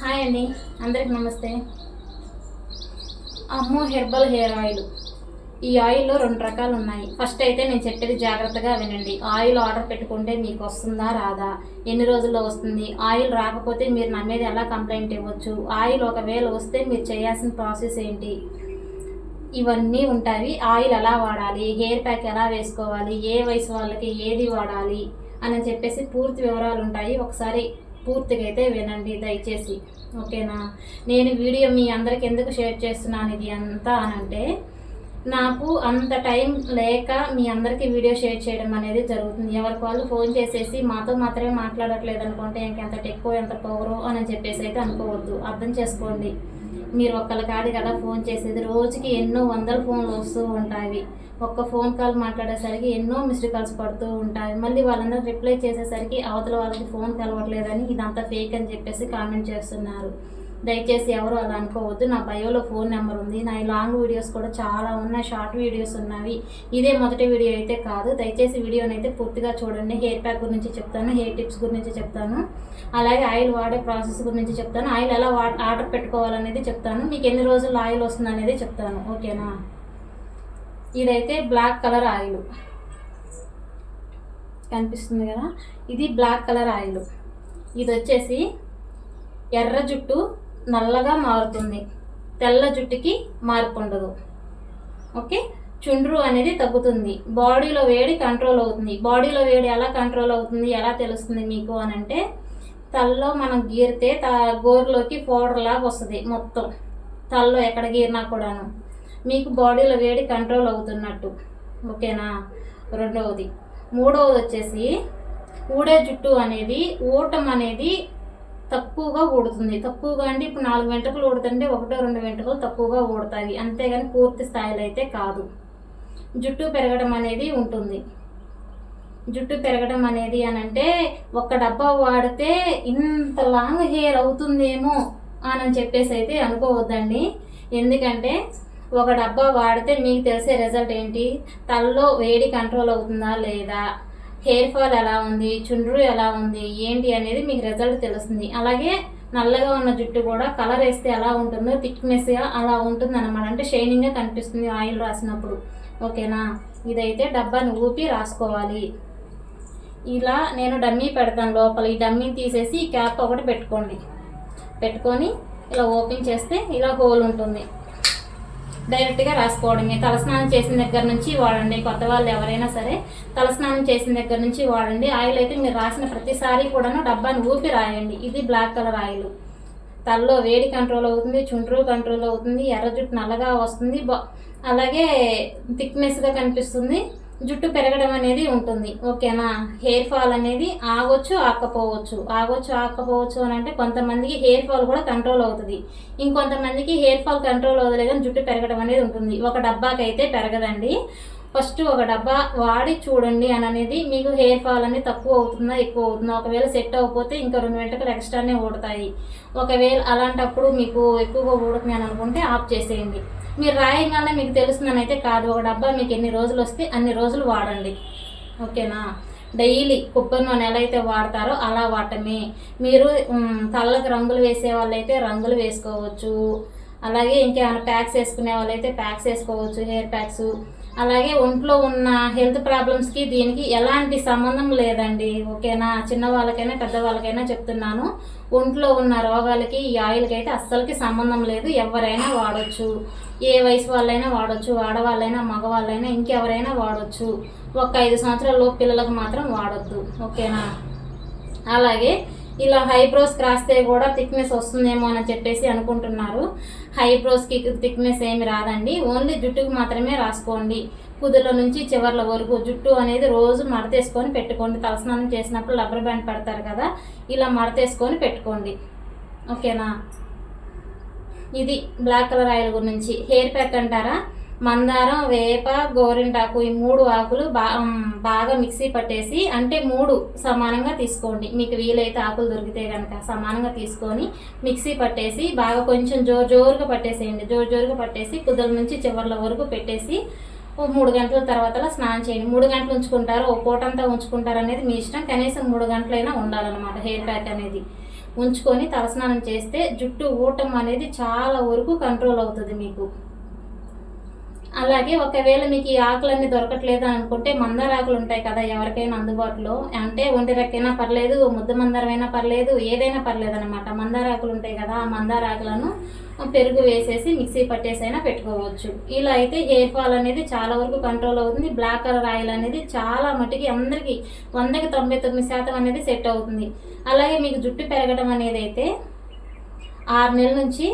Hi అండి, అందరికి నమస్తే. అమ్మో హెర్బల్ హెయిర్ ఆయిల్. ఈ ఆయిల్లో 2 రకాలు ఉన్నాయి. ఫస్ట్ అయితే నేను చెప్పేది జాగ్రత్తగా వినండి. ఆయిల్ ఆర్డర్ పెట్టుకుంటే మీకు వస్తుందా రాదా, ఎన్ని రోజుల్లో వస్తుంది, ఆయిల్ రాకపోతే మీరు నా మీద ఎలా కంప్లైంట్ ఇవ్వచ్చు, ఆయిల్ ఒకవేళ వస్తే మీరు చేయాల్సిన ప్రాసెస్ ఏంటి, ఇవన్నీ ఉంటాయి. ఆయిల్ ఎలా వాడాలి, హెయిర్ ప్యాక్ ఎలా వేసుకోవాలి, ఏ వయసు వాళ్ళకి ఏది వాడాలి అని చెప్పేసి పూర్తి వివరాలు ఉంటాయి. ఒకసారి పూర్తిగా అయితే వినండి దయచేసి, ఓకేనా. నేను వీడియో మీ అందరికి ఎందుకు షేర్ చేస్తున్నాను ఇది అంతా అనంటే, నాకు అంత టైం లేక మీ అందరికీ వీడియో షేర్ చేయడం అనేది జరుగుతుంది. ఎవరికి వాళ్ళు ఫోన్ చేసేసి మాతో మాత్రమే మాట్లాడట్లేదు అనుకుంటే ఇంకెంత ఎక్కువ ఎంత పవరు అని చెప్పేసి అయితే అనుకోవద్దు, అర్థం చేసుకోండి. మీరు ఒక్కళ్ళ కాదు కదా ఫోన్ చేసేది, రోజుకి ఎన్నో వందల ఫోన్లు వస్తూ ఉంటాయి. ఒక్క ఫోన్ కాల్ మాట్లాడేసరికి ఎన్నో మిస్డ్ కాల్స్ పడుతూ ఉంటాయి. మళ్ళీ వాళ్ళందరూ రిప్లై చేసేసరికి అవతల వాళ్ళకి ఫోన్ కలవట్లేదని ఇదంతా ఫేక్ అని చెప్పేసి కామెంట్ చేస్తున్నారు. దయచేసి ఎవరు అలా అనుకోవద్దు. నా బయోలో ఫోన్ నెంబర్ ఉంది. నా లాంగ్ వీడియోస్ కూడా చాలా ఉన్నాయి, షార్ట్ వీడియోస్ ఉన్నవి. ఇదే మొదటి వీడియో అయితే కాదు. దయచేసి వీడియోని అయితే పూర్తిగా చూడండి. హెయిర్ ప్యాక్ గురించి చెప్తాను, హెయిర్ టిప్స్ గురించి చెప్తాను, అలాగే ఆయిల్ వాడే ప్రాసెస్ గురించి చెప్తాను, ఆయిల్ ఎలా ఆర్డర్ పెట్టుకోవాలనేది చెప్తాను, మీకు ఎన్ని రోజుల్లో ఆయిల్ వస్తుంది అనేది చెప్తాను, ఓకేనా. ఇదైతే బ్లాక్ కలర్ ఆయిల్ కనిపిస్తుంది కదా, ఇది బ్లాక్ కలర్ ఆయిల్. ఇది వచ్చేసి ఎర్ర జుట్టు నల్లగా మారుతుంది, తెల్ల జుట్టుకి మార్పు ఉండదు, ఓకే. చుండ్రు అనేది తగ్గుతుంది, బాడీలో వేడి కంట్రోల్ అవుతుంది. బాడీలో వేడి ఎలా కంట్రోల్ అవుతుంది, ఎలా తెలుస్తుంది మీకు అని అంటే, తలలో మనం గీరితే గోరులోకి పౌడర్ లాగా వస్తుంది మొత్తం, తలలో ఎక్కడ గీరినా కూడాను మీకు బాడీలో వేడి కంట్రోల్ అవుతున్నట్టు, ఓకేనా. రెండవది. మూడవది వచ్చేసి ఊడే జుట్టు అనేది ఊటం అనేది తక్కువగా ఊడుతుంది. తక్కువగా అంటే ఇప్పుడు 4 వెంట్రుకలు ఊడుతుంటే 1-2 వెంట్రుకలు తక్కువగా ఊడతాయి, అంతేగాని పూర్తి స్థాయిలో అయితే కాదు. జుట్టు పెరగడం అనేది ఉంటుంది. జుట్టు పెరగడం అనేది అని అంటే ఒక డబ్బా వాడితే ఇంత లాంగ్ హెయిర్ అవుతుందేమో అని చెప్పేసి అయితే అనుకోవద్దండి. ఎందుకంటే ఒక డబ్బా వాడితే మీకు తెలిసే రిజల్ట్ ఏంటి, తలలో వేడి కంట్రోల్ అవుతుందా లేదా, హెయిర్ ఫాల్ ఎలా ఉంది, చుండ్రు ఎలా ఉంది ఏంటి అనేది మీకు రిజల్ట్ తెలుస్తుంది. అలాగే నల్లగా ఉన్న జుట్టు కూడా కలర్ వేస్తే ఎలా ఉంటుందో థిక్నెస్గా అలా ఉంటుంది అనమాట, అంటే షైనింగ్గా కనిపిస్తుంది ఆయిల్ రాసినప్పుడు, ఓకేనా. ఇదైతే డబ్బాని ఊపి రాసుకోవాలి. ఇలా నేను డమ్మీ పెడతాను లోపల, ఈ డమ్మీని తీసేసి ఈ క్యాప్ ఒకటి పెట్టుకొని ఇలా ఓపెన్ చేస్తే ఇలా హోల్ ఉంటుంది, డైరెక్ట్గా రాసుకోవడమే. తలస్నానం చేసిన దగ్గర నుంచి వాడండి, కొత్త వాళ్ళు ఎవరైనా సరే తలస్నానం చేసిన దగ్గర నుంచి వాడండి. ఆయిల్ అయితే మీరు రాసిన ప్రతిసారి కూడాను డబ్బాని ఊపి రాయండి. ఇది బ్లాక్ కలర్ ఆయిల్. తలలో వేడి కంట్రోల్ అవుతుంది, చుండ్రు కంట్రోల్ అవుతుంది, ఎర్ర జుట్టు నల్లగా వస్తుంది, అలాగే థిక్నెస్గా కనిపిస్తుంది, జుట్టు పెరగడం అనేది ఉంటుంది, ఓకేనా. హెయిర్ ఫాల్ అనేది ఆగొచ్చు ఆకపోవచ్చు అని అంటే కొంతమందికి హెయిర్ ఫాల్ కూడా కంట్రోల్ అవుతుంది, ఇంకొంతమందికి హెయిర్ ఫాల్ కంట్రోల్ అవ్వదు కానీ జుట్టు పెరగడం అనేది ఉంటుంది. ఒక డబ్బాకి అయితే పెరగదండి. ఫస్ట్ ఒక డబ్బా వాడి చూడండి అని అనేది మీకు హెయిర్ ఫాల్ అనేది తక్కువ అవుతుందా ఎక్కువ అవుతుందా. ఒకవేళ సెట్ అవ్వకపోతే ఇంకా 2 వెంట్రుకలు ఎక్స్ట్రానే ఊడతాయి. ఒకవేళ అలాంటప్పుడు మీకు ఎక్కువగా ఊడుతుంది అని అనుకుంటే ఆఫ్ చేసేయండి. మీరు రాయంగానే మీకు తెలుస్తుందని అయితే కాదు. ఒక డబ్బా మీకు ఎన్ని రోజులు వస్తే అన్ని రోజులు వాడండి, ఓకేనా. డైలీ కొబ్బరి నూనె ఎలా అయితే వాడతారో అలా వాడటమే. మీరు తలకు రంగులు వేసే వాళ్ళైతే రంగులు వేసుకోవచ్చు, అలాగే ఇంకేమైనా ప్యాక్స్ వేసుకునే వాళ్ళైతే ప్యాక్స్ వేసుకోవచ్చు, హెయిర్ ప్యాక్స్. అలాగే ఒంట్లో ఉన్న హెల్త్ ప్రాబ్లమ్స్కి దీనికి ఎలాంటి సంబంధం లేదండి, ఓకేనా. చిన్న వాళ్ళకైనా పెద్దవాళ్ళకైనా చెప్తున్నాను, ఒంట్లో ఉన్న రోగాలకి ఈ ఆయిల్కి అయితే అస్సలకి సంబంధం లేదు. ఎవరైనా వాడచ్చు, ఏ వయసు వాళ్ళైనా వాడచ్చు, ఆడవాళ్ళైనా మగవాళ్ళైనా ఇంకెవరైనా వాడచ్చు. ఒక 5 సంవత్సరాల లోపు పిల్లలకు మాత్రం వాడొద్దు, ఓకేనా. అలాగే ఇలా హైబ్రోస్కి రాస్తే కూడా థిక్నెస్ వస్తుందేమో అని చెప్పేసి అనుకుంటున్నారు. హైబ్రోస్కి థిక్నెస్ ఏమి రాదండి, ఓన్లీ జుట్టుకు మాత్రమే రాసుకోండి. కుదుల నుంచి చివర్ల వరకు జుట్టు అనేది రోజు మడతేసుకొని పెట్టుకోండి. తలస్నానం చేసినప్పుడు రబ్బర్ బ్యాండ్ పెడతారు కదా, ఇలా మడతేసుకొని పెట్టుకోండి, ఓకేనా. ఇది బ్లాక్ కలర్ ఆయిల్ గురించి. హెయిర్ ప్యాక్ అంటారా, మందారం, వేప, గోరింటాకు ఈ 3 ఆకులు బాగా మిక్సీ పట్టేసి, అంటే 3 సమానంగా తీసుకోండి. మీకు వీలైతే ఆకులు దొరికితే కనుక సమానంగా తీసుకొని మిక్సీ పట్టేసి బాగా కొంచెం జోరుగా పట్టేసేయండి. జోరుగా పట్టేసి కుదల నుంచి చివర్ల వరకు పెట్టేసి 3 గంటల తర్వాత స్నానం చేయండి. 3 గంటలు ఉంచుకుంటారో ఒక పూటంతా ఉంచుకుంటారు అనేది మీ ఇష్టం, కనీసం 3 గంటలైనా ఉండాలన్నమాట హెయిర్ ప్యాక్ అనేది. ఉంచుకొని తలస్నానం చేస్తే జుట్టు ఊటం అనేది చాలా వరకు కంట్రోల్ అవుతుంది మీకు. అలాగే ఒకవేళ మీకు ఈ ఆకులన్నీ దొరకట్లేదు అనుకుంటే మందార ఆకులు ఉంటాయి కదా ఎవరికైనా అందుబాటులో, అంటే ఒంటి రెక్కైనా పర్లేదు, ముద్ద మందారమైనా పర్లేదు, ఏదైనా పర్లేదు అనమాట. మందార ఆకులు ఉంటాయి కదా, ఆ మందార ఆకులను పెరుగు వేసేసి మిక్సీ పట్టేసైనా పెట్టుకోవచ్చు. ఇలా అయితే హెయిర్ ఫాల్ అనేది చాలా వరకు కంట్రోల్ అవుతుంది. బ్లాక్ కలర్ ఆయిల్ అనేది చాలా మటుకి అందరికీ 100కి 99% అనేది సెట్ అవుతుంది. అలాగే మీకు జుట్టు పెరగడం అనేది అయితే 6 నెలల నుంచి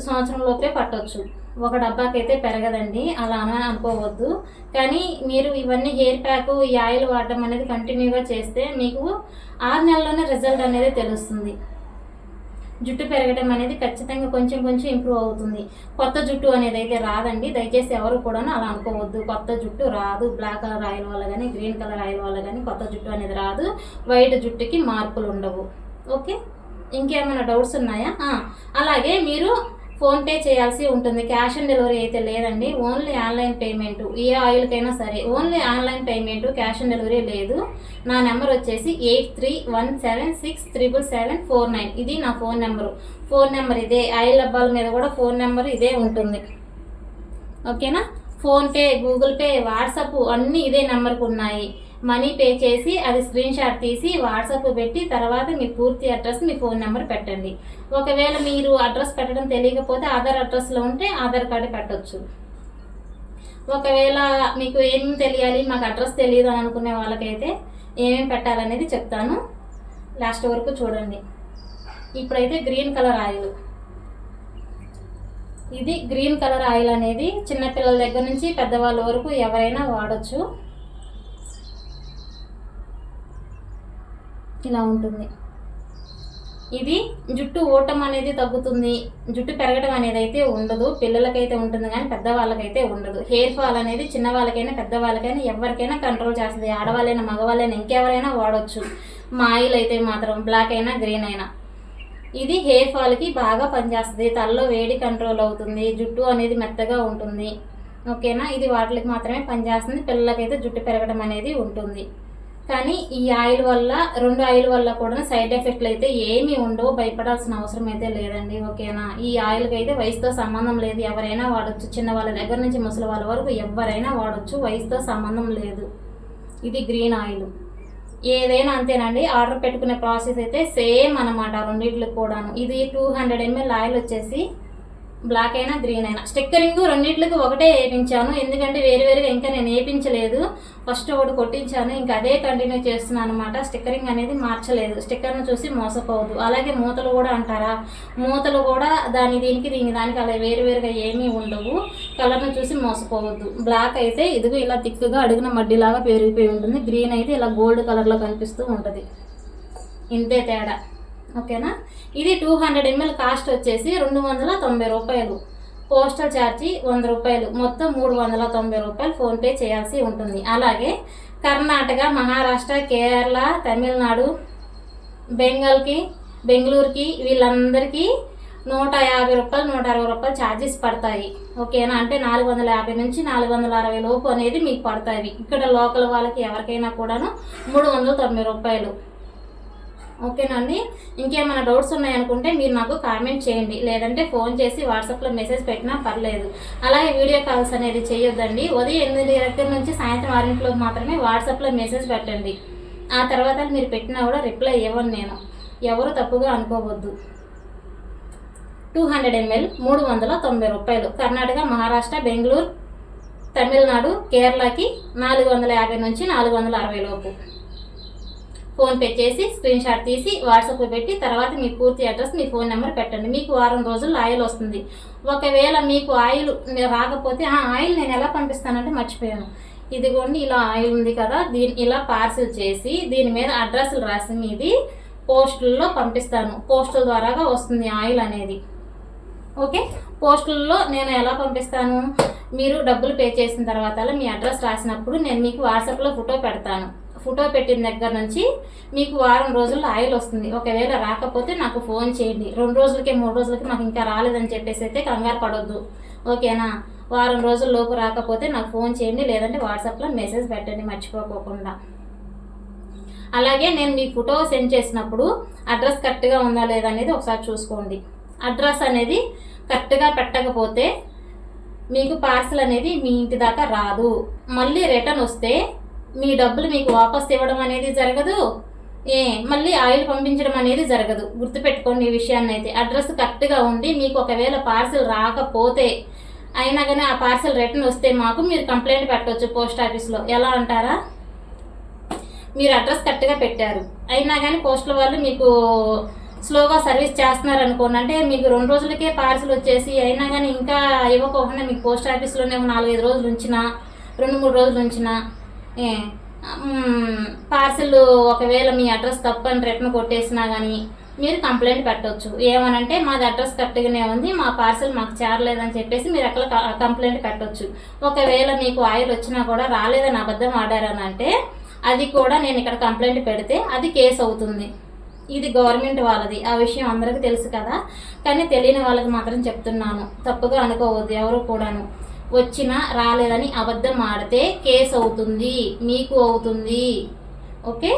సంవత్సరం లోపే పట్టవచ్చు. ఒక డబ్బాకైతే పెరగదండి, అలా అని అనుకోవద్దు. కానీ మీరు ఇవన్నీ హెయిర్ ప్యాక్, ఈ ఆయిల్ వాడడం అనేది కంటిన్యూగా చేస్తే మీకు 6 నెలల్లోనే రిజల్ట్ అనేది తెలుస్తుంది. జుట్టు పెరగడం అనేది ఖచ్చితంగా కొంచెం కొంచెం ఇంప్రూవ్ అవుతుంది. కొత్త జుట్టు అనేది అయితే రాదండి, దయచేసి ఎవరు కూడా అలా అనుకోవద్దు. కొత్త జుట్టు రాదు, బ్లాక్ కలర్ ఆయిల్ వల్ల కానీ గ్రీన్ కలర్ ఆయిల్ వల్ల కానీ కొత్త జుట్టు అనేది రాదు. వైట్ జుట్టుకి మార్పులు ఉండవు. ఓకే, ఇంకేమైనా డౌట్స్ ఉన్నాయా? అలాగే మీరు ఫోన్పే చేయాల్సి ఉంటుంది. క్యాష్ ఆన్ డెలివరీ అయితే లేదండి, ఓన్లీ ఆన్లైన్ పేమెంట్. ఏ ఆయిల్కైనా సరే only online payment, cash on delivery లేదు. నా నెంబర్ వచ్చేసి 8317677749. ఇది నా ఫోన్ నెంబరు. ఫోన్ నెంబర్ ఇదే, ఆయిల్ డబ్బాల మీద కూడా ఫోన్ నెంబర్ ఇదే ఉంటుంది. ఓకేనా? ఫోన్పే, గూగుల్ పే, వాట్సాప్ అన్నీ ఇదే నెంబర్కి ఉన్నాయి. మనీ పే చేసి అది స్క్రీన్ షాట్ తీసి వాట్సాప్ పెట్టి తర్వాత మీ పూర్తి అడ్రస్, మీ ఫోన్ నెంబర్ పెట్టండి. ఒకవేళ మీరు అడ్రస్ పెట్టడం తెలియకపోతే ఆధార్ అడ్రస్లో ఉంటే ఆధార్ కార్డు పెట్టవచ్చు. ఒకవేళ మీకు ఏం తెలియాలి, మాకు అడ్రస్ తెలియదు అని అనుకునే వాళ్ళకైతే ఏమేమి పెట్టాలనేది చెప్తాను, లాస్ట్ వరకు చూడండి. ఇప్పుడైతే గ్రీన్ కలర్ ఆయిల్, ఇది గ్రీన్ కలర్ ఆయిల్ అనేది చిన్నపిల్లల దగ్గర నుంచి పెద్దవాళ్ళ వరకు ఎవరైనా వాడచ్చు. ఇలా ఉంటుంది. ఇది జుట్టు ఊటం అనేది తగ్గుతుంది, జుట్టు పెరగడం అనేది అయితే ఉండదు. పిల్లలకైతే ఉంటుంది కానీ పెద్దవాళ్ళకైతే ఉండదు. హెయిర్ ఫాల్ అనేది చిన్న వాళ్ళకైనా పెద్దవాళ్ళకైనా ఎవరికైనా కంట్రోల్ చేస్తుంది. ఆడవాళ్ళైనా మగవాళ్ళైనా ఇంకెవరైనా వాడవచ్చు. మా ఆయిల్ అయితే మాత్రం బ్లాక్ అయినా గ్రీన్ అయినా ఇది హెయిర్ ఫాల్కి బాగా పనిచేస్తుంది. తలలో వేడి కంట్రోల్ అవుతుంది, జుట్టు అనేది మెత్తగా ఉంటుంది. ఓకేనా? ఇది వాటికి మాత్రమే పనిచేస్తుంది. పిల్లలకైతే జుట్టు పెరగడం అనేది ఉంటుంది. కానీ ఈ ఆయిల్ వల్ల, 2 ఆయిల్ వల్ల కూడా సైడ్ ఎఫెక్ట్లు అయితే ఏమీ ఉండవు, భయపడాల్సిన అవసరం అయితే లేదండి. ఓకేనా? ఈ ఆయిల్కి అయితే వయసుతో సంబంధం లేదు, ఎవరైనా వాడచ్చు. చిన్న వాళ్ళ దగ్గర నుంచి ముసలి వాళ్ళ వరకు ఎవరైనా వాడచ్చు, వయసుతో సంబంధం లేదు. ఇది గ్రీన్ ఆయిల్, ఏదైనా అంతేనండి. ఆర్డర్ పెట్టుకునే ప్రాసెస్ అయితే సేమ్ అన్నమాట రెండింటికి కూడాను. ఇది 200 ml ఆయిల్ వచ్చేసి బ్లాక్ అయినా గ్రీన్ అయినా. స్టిక్కరింగ్ రెండింటికి ఒకటే వేయించాను, ఎందుకంటే వేరువేరుగా ఇంకా నేను వేయించలేదు. ఫస్ట్ ఒకటి కొట్టించాను, ఇంకా అదే కంటిన్యూ చేస్తున్నాను అనమాట. స్టిక్కరింగ్ అనేది మార్చలేదు. స్టిక్కర్ను చూసి మోసపోవద్దు. అలాగే మూతలు కూడా అంటారా, మూతలు కూడా దీనికి దానికి అలా వేరువేరుగా ఏమీ ఉండవు. కలర్ను చూసి మోసపోవద్దు. బ్లాక్ అయితే ఇదిగో ఇలా తిక్కుగా అడుగున మడ్డిలాగా పెరిగిపోయి ఉంటుంది, గ్రీన్ అయితే ఇలా గోల్డ్ కలర్లో కనిపిస్తూ ఉంటుంది. ఇంతే తేడా. ఓకేనా? ఇది 200 ml కాస్ట్ వచ్చేసి 290 రూపాయలు. పోస్టల్ ఛార్జీ 100 రూపాయలు, మొత్తం 390 రూపాయలు ఫోన్పే చేయాల్సి ఉంటుంది. అలాగే కర్ణాటక, మహారాష్ట్ర, కేరళ, తమిళనాడు, బెంగళూరుకి వీళ్ళందరికీ 150 రూపాయలు, 160 రూపాయలు ఛార్జెస్ పడతాయి. ఓకేనా? అంటే 450 నుంచి 460 లోపు అనేది మీకు పడతాయి. ఇక్కడ లోకల్ వాళ్ళకి ఎవరికైనా కూడాను 390 రూపాయలు. ఓకేనండి? ఇంకేమైనా డౌట్స్ ఉన్నాయనుకుంటే మీరు నాకు కామెంట్ చేయండి, లేదంటే ఫోన్ చేసి వాట్సాప్లో మెసేజ్ పెట్టినా పర్లేదు. అలాగే వీడియో కాల్స్ అనేది చేయొద్దండి. ఉదయం 8 దగ్గర నుంచి సాయంత్రం 6 మాత్రమే వాట్సాప్లో మెసేజ్ పెట్టండి. ఆ తర్వాత మీరు పెట్టినా కూడా రిప్లై ఇవ్వను నేను, ఎవరు తప్పుగా అనుకోవద్దు. 200 ml 390 రూపాయలు. కర్ణాటక, మహారాష్ట్ర, బెంగళూరు, తమిళనాడు, కేరళకి 450 నుంచి 460 లోపు. ఫోన్పే చేసి స్క్రీన్ షాట్ తీసి వాట్సాప్ పెట్టి తర్వాత మీ పూర్తి అడ్రస్, మీ ఫోన్ నెంబర్ పెట్టండి. మీకు వారం రోజుల్లో ఆయిల్ వస్తుంది. ఒకవేళ మీకు ఆయిల్ రాకపోతే ఆయిల్ నేను ఎలా పంపిస్తానంటే మర్చిపోయాను. ఇదిగోండి ఇలా ఆయిల్ ఉంది కదా, దీన్ని ఇలా పార్సిల్ చేసి దీని మీద అడ్రస్లు రాసి మీది పోస్టుల్లో పంపిస్తాను. పోస్టుల ద్వారాగా వస్తుంది ఆయిల్ అనేది. ఓకే, పోస్టుల్లో నేను ఎలా పంపిస్తాను, మీరు డబ్బులు పే చేసిన తర్వాత మీ అడ్రస్ రాసినప్పుడు నేను మీకు వాట్సాప్లో ఫోటో పెడతాను. ఫోటో పెట్టిన దగ్గర నుంచి మీకు వారం రోజుల్లో ఆయిల్ వస్తుంది. ఒకవేళ రాకపోతే నాకు ఫోన్ చేయండి. 2 రోజులకి 3 రోజులకి మాకు ఇంకా రాలేదని చెప్పేసి అయితే కంగారు పడొద్దు. ఓకేనా? వారం రోజుల లోపు రాకపోతే నాకు ఫోన్ చేయండి, లేదంటే వాట్సాప్లో మెసేజ్ పెట్టండి మర్చిపోకుండా. అలాగే నేను మీకు ఫోటో సెండ్ చేసినప్పుడు అడ్రస్ కరెక్ట్గా ఉందా లేదా అనేది ఒకసారి చూసుకోండి. అడ్రస్ అనేది కరెక్ట్గా పెట్టకపోతే మీకు పార్సల్ అనేది మీ ఇంటి దాకా రాదు. మళ్ళీ రిటర్న్ వస్తే మీ డబ్బులు మీకు వాపస్ ఇవ్వడం అనేది జరగదు, మళ్ళీ ఆయిల్ పంపించడం అనేది జరగదు. గుర్తుపెట్టుకోండి ఈ విషయాన్ని. అయితే అడ్రస్ కరెక్ట్గా ఉండి మీకు ఒకవేళ పార్సల్ రాకపోతే అయినా కానీ ఆ పార్సల్ రిటర్న్ వస్తే మాకు మీరు కంప్లైంట్ పెట్టవచ్చు పోస్ట్ ఆఫీస్లో. ఎలా అంటారా, మీరు అడ్రస్ కరెక్ట్గా పెట్టారు అయినా కానీ పోస్టల్ వాళ్ళు మీకు స్లోగా సర్వీస్ చేస్తున్నారు అనుకోండి, అంటే మీకు 2 రోజులకే పార్సల్ వచ్చేసి అయినా కానీ ఇంకా ఇవ్వకోకుండా మీకు పోస్ట్ ఆఫీస్లోనే 4-5 రోజులు ఉంచినా 2-3 రోజులు ఉంచినా పార్సల్ ఒకవేళ మీ అడ్రస్ తప్పని రిటర్న్ కొట్టేసినా కానీ మీరు కంప్లైంట్ పెట్టవచ్చు. ఏమనంటే మాది అడ్రస్ కరెక్ట్గానే ఉంది, మా పార్సల్ మాకు చేరలేదని చెప్పేసి మీరు అక్కడ కంప్లైంట్ పెట్టవచ్చు. ఒకవేళ మీకు ఆయిల్ వచ్చినా కూడా రాలేదని అబద్ధం ఆడారని అంటే అది కూడా నేను ఇక్కడ కంప్లైంట్ పెడితే అది కేసు అవుతుంది. ఇది గవర్నమెంట్ వాళ్ళది, ఆ విషయం అందరికీ తెలుసు కదా, కానీ తెలియని వాళ్ళకి మాత్రం చెప్తున్నాను. తప్పుగా అనుకోవద్దు ఎవరు కూడాను. వచ్చినా రాలేదని అబద్ధం ఆడితే కేసు అవుతుంది, మీకు అవుతుంది. ఓకే,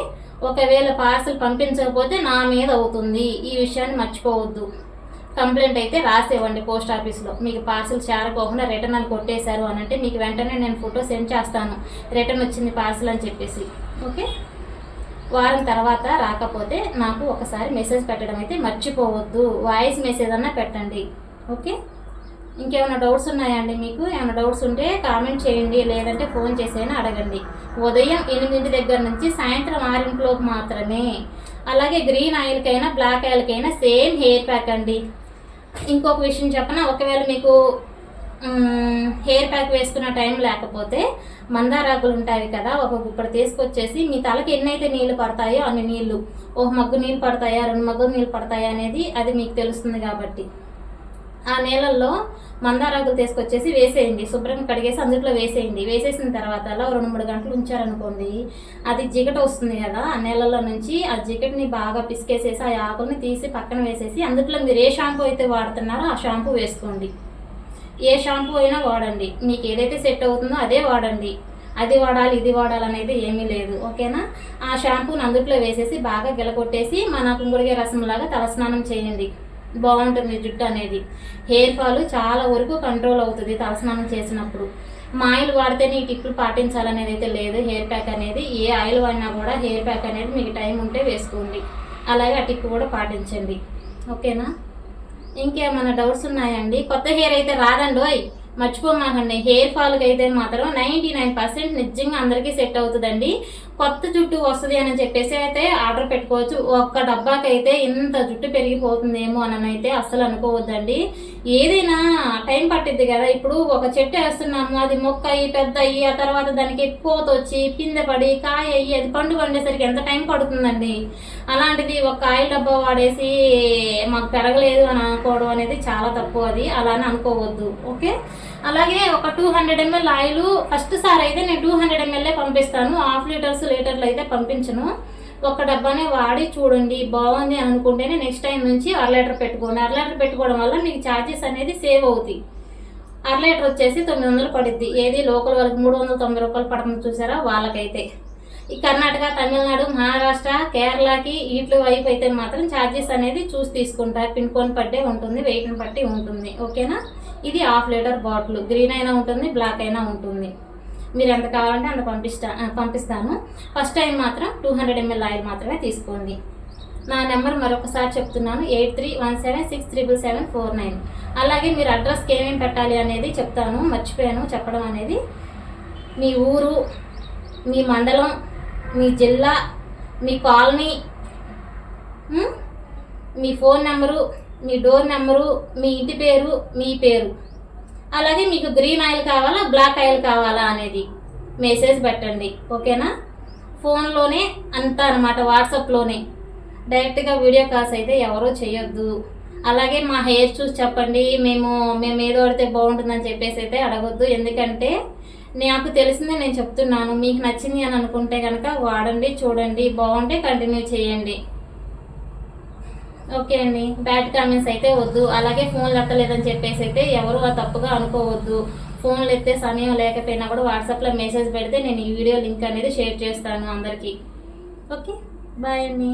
ఒకవేళ పార్సల్ పంపించకపోతే నా మీద అవుతుంది. ఈ విషయాన్ని మర్చిపోవద్దు. కంప్లైంట్ అయితే రాసేవ్వండి పోస్ట్ ఆఫీస్లో. మీకు పార్సల్ చేరకోకుండా రిటర్న్ అని కొట్టేశారు అని అంటే మీకు వెంటనే నేను ఫోటో సెండ్ చేస్తాను, రిటర్న్ వచ్చింది పార్సల్ అని చెప్పేసి. ఓకే, వారం తర్వాత రాకపోతే నాకు ఒకసారి మెసేజ్ పెట్టడం అయితే మర్చిపోవద్దు. వాయిస్ మెసేజ్ అన్నా పెట్టండి. ఓకే, ఇంకేమైనా డౌట్స్ ఉన్నాయండి మీకు? ఏమైనా డౌట్స్ ఉంటే కామెంట్ చేయండి, లేదంటే ఫోన్ చేసైనా అడగండి. ఉదయం 8 దగ్గర నుంచి సాయంత్రం 6 మాత్రమే. అలాగే గ్రీన్ ఆయిల్కైనా బ్లాక్ ఆయిల్కైనా సేమ్ హెయిర్ ప్యాక్ అండి. ఇంకొక విషయం చెప్పనా, ఒకవేళ మీకు హెయిర్ ప్యాక్ వేసుకున్న టైం లేకపోతే మందారాకులు ఉంటాయి కదా, ఒక గుప్పడు తీసుకొచ్చేసి మీ తలకి ఎన్నైతే నీళ్ళు పడతాయో అన్ని నీళ్ళు, ఒక మగ్గు నీళ్ళు పడతాయా 2 మగ్గులు నీళ్ళు పడతాయా అనేది అది మీకు తెలుస్తుంది. కాబట్టి ఆ నీళ్ళల్లో మందారాకులు తీసుకొచ్చేసి వేసేయండి, శుభ్రంగా కడిగేసి అందులో వేసేయండి. వేసేసిన తర్వాత అలా 2-3 గంటలు ఉంచారనుకోండి, అది జిగట వస్తుంది కదా ఆ నీళ్ళలో నుంచి, ఆ జిగటని బాగా పిసికేసేసి ఆ ఆకుల్ని తీసి పక్కన వేసేసి అందులో మీరు ఏ షాంపూ అయితే వాడుతున్నారో ఆ షాంపూ వేసుకోండి. ఏ షాంపూ అయినా వాడండి, మీకు ఏదైతే సెట్ అవుతుందో అదే వాడండి. అది వాడాలి ఇది వాడాలి అనేది ఏమీ లేదు. ఓకేనా, ఆ షాంపూని అందులో వేసేసి బాగా గిలకొట్టేసి మన కుంకుడుకాయ రసంలాగా తలస్నానం చేయండి. బాగుంటుంది జుట్టు అనేది. హెయిర్ ఫాల్ చాలా వరకు కంట్రోల్ అవుతుంది తలస్నానం చేసినప్పుడు. మా ఆయిల్ వాడితేనే ఈ టిప్పులు పాటించాలనేది అయితే లేదు. హెయిర్ ప్యాక్ అనేది ఏ ఆయిల్ వాడినా కూడా హెయిర్ ప్యాక్ అనేది మీకు టైం ఉంటే వేసుకోండి. అలాగే ఆ టిప్ కూడా పాటించండి. ఓకేనా, ఇంకేమైనా డౌట్స్ ఉన్నాయండి? కొత్త హెయిర్ అయితే రాదండి, మర్చిపోమాకండి. హెయిర్ ఫాల్కి అయితే మాత్రం 99% నిజంగా అందరికీ సెట్ అవుతుందండి. కొత్త జుట్టు వస్తుంది అని చెప్పేసి అయితే ఆర్డర్ పెట్టుకోవచ్చు. ఒక్క డబ్బాకి అయితే ఇంత జుట్టు పెరిగిపోతుందేమో అని అయితే అస్సలు అనుకోవద్దండి. ఏదైనా టైం పట్టిద్ది కదా. ఇప్పుడు ఒక చెట్టు వేస్తున్నాము, అది మొక్క అయ్యి పెద్ద అయ్యి ఆ తర్వాత దానికి పూత వచ్చి పిందె పడి కాయ అయ్యి అది పండు పండేసరికి ఎంత టైం పడుతుందండి. అలాంటిది ఒక ఆయిల్ డబ్బా వాడేసి మాకు పెరగలేదు అని అనుకోవడం అనేది చాలా తప్పు. అది అలానే అనుకోవద్దు. ఓకే, అలాగే ఒక 200 ml ఆయిల్ ఫస్ట్ సారి అయితే నేను 200 ml పంపిస్తాను. 1/2 లీటర్లు అయితే పంపించను. ఒక డబ్బానే వాడి చూడండి, బాగుంది అని అనుకుంటేనే నెక్స్ట్ టైం నుంచి 1/2 లీటర్ పెట్టుకోండి. 1/2 లీటర్ పెట్టుకోవడం వల్ల మీకు ఛార్జెస్ అనేది సేవ్ అవుతాయి. 1/2 లీటర్ వచ్చేసి 900 పడుద్ది. ఏది లోకల్ వాళ్ళకి 390 రూపాయలు పడుతుంది చూసారా వాళ్ళకైతే. ఈ కర్ణాటక, తమిళనాడు, మహారాష్ట్ర, కేరళకి వీటి వైపు అయితే మాత్రం ఛార్జెస్ అనేది చూసి తీసుకుంటారు. పిన్ కోడ్ పట్టే ఉంటుంది, వెయిట్ని బట్టి ఉంటుంది. ఓకేనా, ఇది 1/2 లీటర్ బాటిల్. గ్రీన్ అయినా ఉంటుంది, బ్లాక్ అయినా ఉంటుంది. మీరు ఎంత కావాలంటే అంత పంపిస్తాను. ఫస్ట్ టైం మాత్రం 200 ml ఆయిల్ మాత్రమే తీసుకోండి. నా నెంబర్ మరొకసారి చెప్తున్నాను, 8317677749. అలాగే మీరు అడ్రస్కి ఏమేమి పెట్టాలి అనేది చెప్తాను, మర్చిపోయాను చెప్పడం అనేది. మీ ఊరు, మీ మండలం, మీ జిల్లా, మీ కాలనీ, మీ ఫోన్ నెంబరు, మీ డోర్ నెంబరు, మీ ఇంటి పేరు, మీ పేరు, అలాగే మీకు గ్రీన్ ఆయిల్ కావాలా బ్లాక్ ఆయిల్ కావాలా అనేది మెసేజ్ పెట్టండి. ఓకేనా, ఫోన్లోనే అంతా అనమాట, వాట్సాప్లోనే. డైరెక్ట్గా వీడియో కాల్స్ అయితే ఎవరో చేయొద్దు. అలాగే మా హెయిర్ చూసి చెప్పండి, మేము ఏదో పడితే బాగుంటుందని చెప్పేసి అయితే అడగొద్దు. ఎందుకంటే నాకు తెలిసిందే నేను చెప్తున్నాను. మీకు నచ్చింది అని అనుకుంటే కనుక వాడండి, చూడండి, బాగుంటే కంటిన్యూ చేయండి. ఓకే అండి, బ్యాడ్ కామెంట్స్ అయితే వద్దు. అలాగే ఫోన్లు ఎత్తలేదని చెప్పేసి అయితే ఎవరు తప్పుగా అనుకోవద్దు. ఫోన్లు ఎత్తే సమయం లేకపోయినా కూడా వాట్సాప్లో మెసేజ్ పెడితే నేను ఈ వీడియో లింక్ అనేది షేర్ చేస్తాను అందరికీ. ఓకే, బాయ్ అండి.